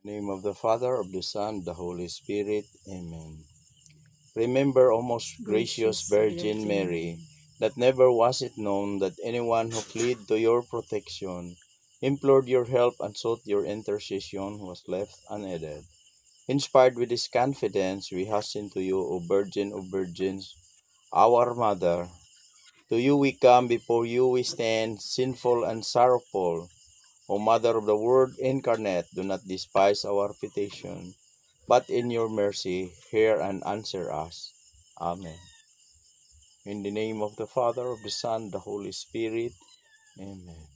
In the name of the Father, of the Son, of the Holy Spirit. Amen. Remember, O most gracious Virgin Mary, that never was it known that anyone who fled to your protection, implored your help, and sought your intercession was left unaided. Inspired with this confidence, we hasten to you, O Virgin of Virgins, our Mother. To you we come, before you we stand, sinful and sorrowful. O Mother of the Word incarnate, do not despise our petition, but in your mercy hear and answer us. Amen. In the name of the Father, of the Son, the Holy Spirit. Amen.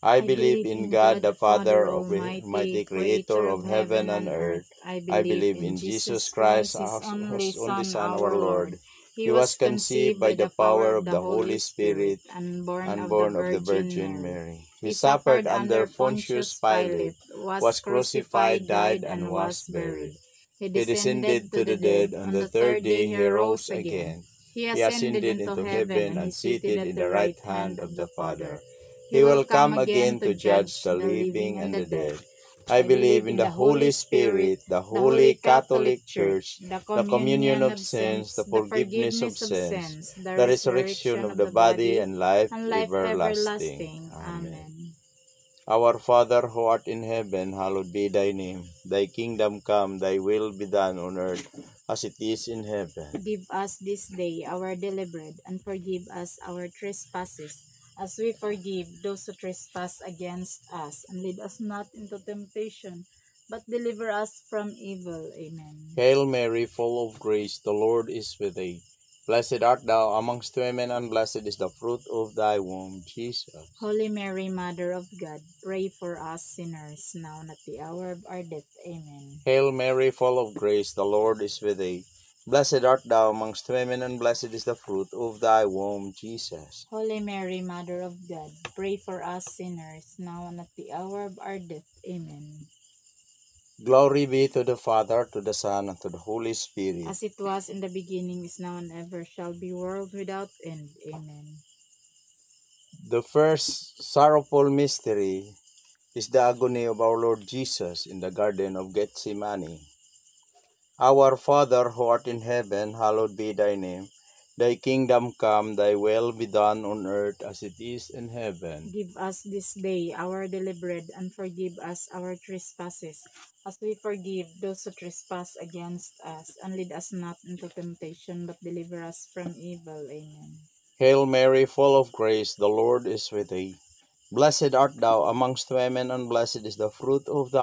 I believe in God, the Father Almighty, Creator of heaven and earth. I believe in Jesus Christ, His only Son, our Lord. He was conceived by the power of the Holy Spirit and and born of the Virgin Mary. He suffered under Pontius Pilate, was crucified, died, and was buried. He descended to the dead. On the third day he rose again. He ascended into heaven and seated in the right hand of the Father. He will come again to judge the living and the dead. I believe in the Holy Spirit, the Holy Catholic Church, the communion of saints, the forgiveness of sins, the resurrection of the body, and life everlasting. Amen. Our Father who art in heaven, hallowed be thy name. Thy kingdom come, thy will be done on earth as it is in heaven. Give us this day our daily bread, and forgive us our trespasses, as we forgive those who trespass against us. And lead us not into temptation, but deliver us from evil. Amen. Hail Mary, full of grace, the Lord is with thee. Blessed art thou amongst women, and blessed is the fruit of thy womb, Jesus. Holy Mary, Mother of God, pray for us sinners, now and at the hour of our death. Amen. Hail Mary, full of grace, the Lord is with thee. Blessed art thou amongst women, and blessed is the fruit of thy womb, Jesus. Holy Mary, Mother of God, pray for us sinners, now and at the hour of our death. Amen. Glory be to the Father, to the Son, and to the Holy Spirit. As it was in the beginning, is now, and ever shall be, world without end. Amen. The first sorrowful mystery is the agony of our Lord Jesus in the Garden of Gethsemane. Our Father who art in heaven, hallowed be thy name. Thy kingdom come, thy will be done on earth as it is in heaven. Give us this day our daily bread, and forgive us our trespasses, as we forgive those who trespass against us. And lead us not into temptation, but deliver us from evil. Amen. Hail Mary, full of grace, the Lord is with thee. Blessed art thou amongst women, and blessed is the fruit of thy